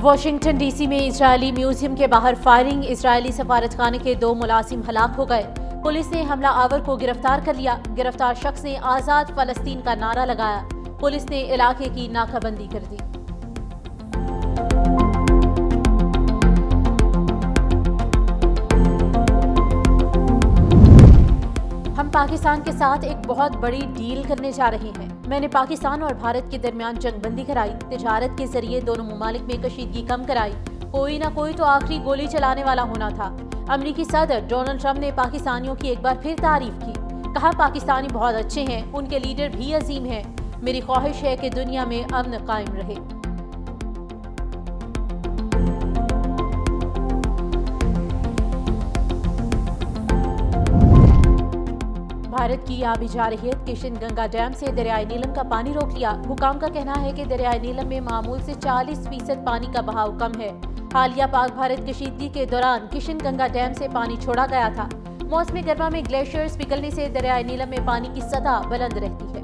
Washington D C میں اسرائیلی museum کے باہر فائرنگ، اسرائیلی سفارتخانے کے 2 ملازم ہلاک ہو گئے۔ پولیس نے حملہ آور کو گرفتار کر لیا۔ گرفتار شخص نے آزاد فلسطین کا نعرہ لگایا۔ پولیس نے علاقے کی ناکہ بندی کر دی۔ ہم پاکستان کے ساتھ ایک بہت بڑی ڈیل کرنے جا رہے ہیں۔ میں نے پاکستان اور بھارت کے درمیان جنگ بندی کرائی، تجارت کے ذریعے دونوں ممالک میں کشیدگی کم کرائی۔ کوئی نہ کوئی تو آخری گولی چلانے والا ہونا تھا۔ امریکی صدر ڈونلڈ ٹرمپ نے پاکستانیوں کی ایک بار پھر تعریف کی۔ کہا پاکستانی بہت اچھے ہیں، ان کے لیڈر بھی عظیم ہیں۔ میری خواہش ہے کہ دنیا میں امن قائم رہے۔ بھارت کی آبی جارحیت کشن گنگا ڈیم سے دریائے نیلم کا پانی روک لیا۔ حکام کا کہنا ہے کہ دریائے نیلم میں معمول سے 40% پانی کا بہاؤ کم ہے۔ حالیہ پاک بھارت کشیدگی کے دوران کشن گنگا ڈیم سے پانی چھوڑا گیا تھا۔ موسم گرما میں گلیشیئرز پگھلنے سے دریائے نیلم میں پانی کی سطح بلند رہتی ہے۔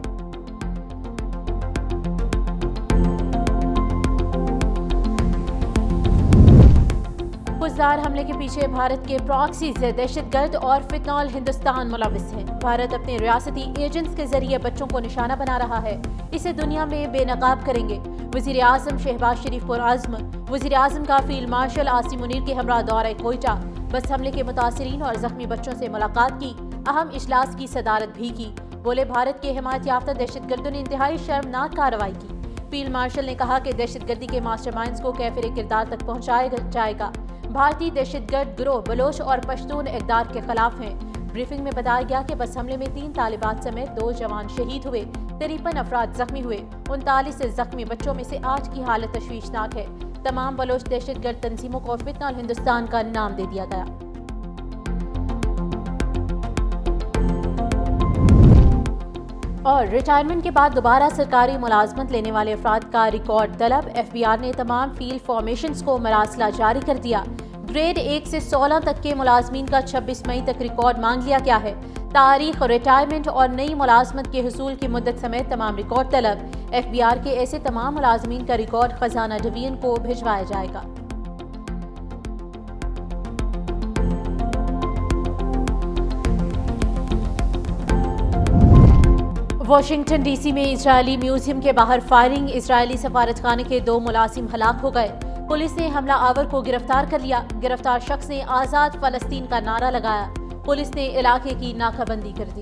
پرزار حملے کے پیچھے بھارت کے پراکسیز، دہشت گرد اور فتنہ ہندوستان ملوث ہیں۔ بھارت اپنے ریاستی ایجنٹس کے ذریعے بچوں کو نشانہ بنا رہا ہے۔ اسے دنیا میں بے نقاب کریں گے۔ وزیر اعظم شہباز شریف پرعزم۔ وزیر اعظم کا فیلڈ مارشل عاصم منیر کے ہمراہ دورہ کوئٹہ۔ بس حملے کے متاثرین اور زخمی بچوں سے ملاقات کی، اہم اجلاس کی صدارت بھی کی۔ بولے بھارت کے حمایت یافتہ دہشت گردوں نے انتہائی شرمناک کارروائی کی۔ فیلڈ مارشل نے کہا کہ دہشت گردی کے ماسٹر مائنڈز کو کیفر کردار تک پہنچایا جائے گا۔ بھارتی دہشت گرد گروہ بلوچ اور پشتون اقدار کے خلاف ہیں۔ بریفنگ میں بتایا گیا کہ بس حملے میں 3 طالبات سمیت 2 جوان شہید ہوئے، 53 افراد زخمی ہوئے۔ 39 زخمی بچوں میں سے 8 کی حالت تشویشناک ہے۔ تمام بلوچ دہشت گرد تنظیموں کو فتنہ ہندوستان کا نام دے دیا گیا۔ اور ریٹائرمنٹ کے بعد دوبارہ سرکاری ملازمت لینے والے افراد کا ریکارڈ طلب۔ ایف بی آر نے تمام فیلڈ فارمیشنز کو مراسلہ جاری کر دیا۔ گریڈ 1 سے 16 تک کے ملازمین کا 26 مئی تک ریکارڈ مانگ لیا گیا ہے۔ تاریخ ریٹائرمنٹ اور نئی ملازمت کے حصول کی مدت سمیت تمام ریکارڈ طلب۔ ایف بی آر کے ایسے تمام ملازمین کا ریکارڈ خزانہ ڈویژن کو بھجوایا جائے گا۔ واشنگٹن ڈی سی میں اسرائیلی میوزیم کے باہر فائرنگ، اسرائیلی سفارتخانے کے 2 ملازم ہلاک ہو گئے۔ پولیس نے حملہ آور کو گرفتار کر لیا۔ گرفتار شخص نے آزاد فلسطین کا نعرہ لگایا۔ پولیس نے علاقے کی ناکہ بندی کر دی۔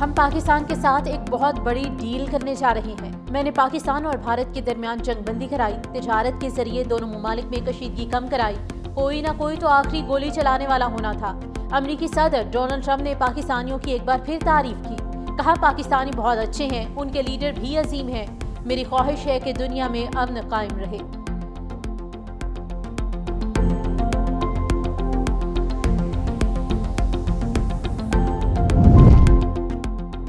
ہم پاکستان کے ساتھ ایک بہت بڑی ڈیل کرنے جا رہے ہیں۔ میں نے پاکستان اور بھارت کے درمیان جنگ بندی کرائی، تجارت کے ذریعے دونوں ممالک میں کشیدگی کم کرائی۔ کوئی نہ کوئی تو آخری گولی چلانے والا ہونا تھا۔ امریکی صدر ڈونلڈ ٹرمپ نے پاکستانیوں کی ایک بار پھر تعریف کی۔ کہا پاکستانی بہت اچھے ہیں، ان کے لیڈر بھی عظیم ہیں۔ میری خواہش ہے کہ دنیا میں امن قائم رہے۔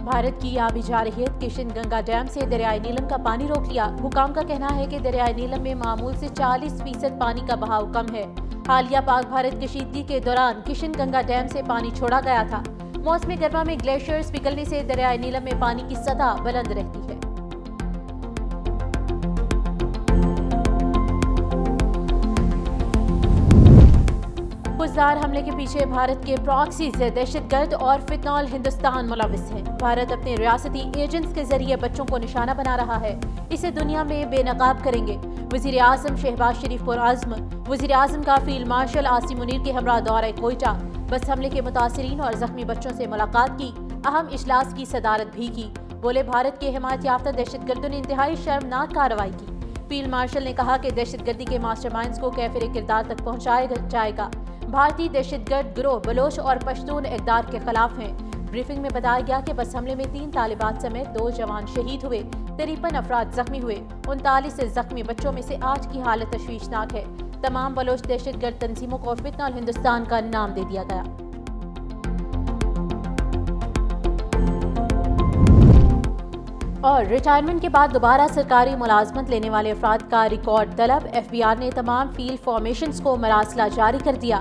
بھارت کی آبی جارحیت کشن گنگا ڈیم سے دریائے نیلم کا پانی روک لیا۔ حکام کا کہنا ہے کہ دریائے نیلم میں معمول سے 40% پانی کا بہاؤ کم ہے۔ حالیہ پاک بھارت کشیدگی کے دوران کشن گنگا ڈیم سے پانی چھوڑا گیا تھا۔ موسم گرما میں گلیشیئرز پگھلنے سے دریائے نیلم میں پانی کی سطح بلند رہتی ہے۔ پرزار حملے کے پیچھے بھارت کے پراکسیز، دہشت گرد اور فتنہ ہندوستان ملوث ہیں۔ بھارت اپنے ریاستی ایجنٹس کے ذریعے بچوں کو نشانہ بنا رہا ہے۔ اسے دنیا میں بے نقاب کریں گے۔ وزیر اعظم شہباز شریف پرعزم۔ وزیر اعظم کا فیلڈ مارشل عاصم منیر کے ہمراہ دورہ کوئٹہ۔ بس حملے کے متاثرین اور زخمی بچوں سے ملاقات کی، اہم اجلاس کی صدارت بھی کی۔ بولے بھارت کے حمایت یافتہ دہشت گردوں نے انتہائی شرمناک کارروائی کی۔ فیلڈ مارشل نے کہا کہ دہشت گردی کے ماسٹر مائنڈز کو کیفر کردار تک پہنچایا جائے گا۔ بھارتی دہشت گرد گروہ بلوچ اور پشتون اقدار کے خلاف ہیں۔ بریفنگ میں بتایا گیا کہ بس حملے میں 3 طالبات سمیت 2 جوان شہید ہوئے، 53 افراد زخمی ہوئے۔ 39 زخمی بچوں میں سے 8 کی حالت تشویشناک ہے۔ تمام بلوچ دہشت گرد تنظیموں کو فتنہ ہندوستان کا نام دے دیا گیا۔ اور ریٹائرمنٹ کے بعد دوبارہ سرکاری ملازمت لینے والے افراد کا ریکارڈ طلب۔ ایف بی آر نے تمام فیلڈ فارمیشنز کو مراسلہ جاری کر دیا۔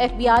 FBI